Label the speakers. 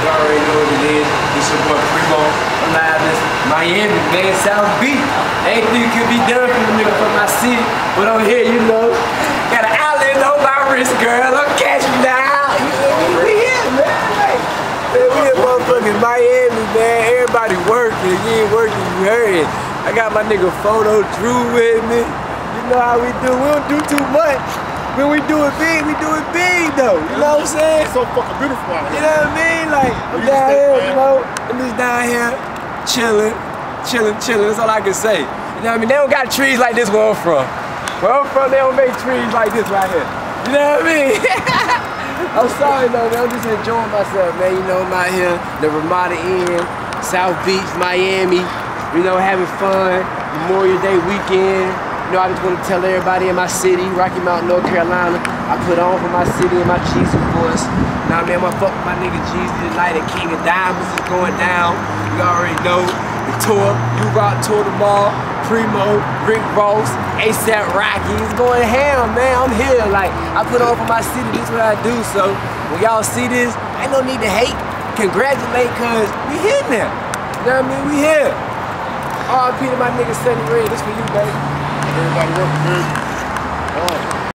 Speaker 1: already know what it is. It's your boy Primo, alive in Miami, man, South Beach. Anything could be done for the nigga from my city, but I'm here, you know. Got an outlet on my wrist, girl. I'm cashing now. We here, man. Like, man, we in motherfucking Miami, man. Everybody working. You ain't working, you heard it. I got my nigga Photo Drew with me. You know how we do. We don't do too much. When we do it big, we do it big though. You know what I'm saying?
Speaker 2: It's so fucking beautiful out here.
Speaker 1: You know what I mean? Like, I'm down here, you know, I'm just down here chilling. That's all I can say. You know what I mean? They don't got trees like this where I'm from. Where I'm from, they don't make trees like this right here. You know what I mean? I'm sorry though, man. I'm just enjoying myself, man. You know, I'm out here, the Ramada Inn, South Beach, Miami. You know, having fun. Memorial Day weekend. You know, I just want to tell everybody in my city, Rocky Mount, North Carolina, I put on for my city and my Jesus voice. Now, man, I'm fuck with my nigga Jesus tonight at King of Diamonds is going down. You already know the tour. You Rock Tour tomorrow. Primo, Rick Ross, ASAP Rocky. It's going ham, man. I'm here. Like, I put on for my city. This is what I do. So, when y'all see this, ain't no need to hate. Congratulate, cause we here now. You know what I mean? We here. RP to my nigga Sunny Red. This for you, baby.
Speaker 2: Everybody working, man.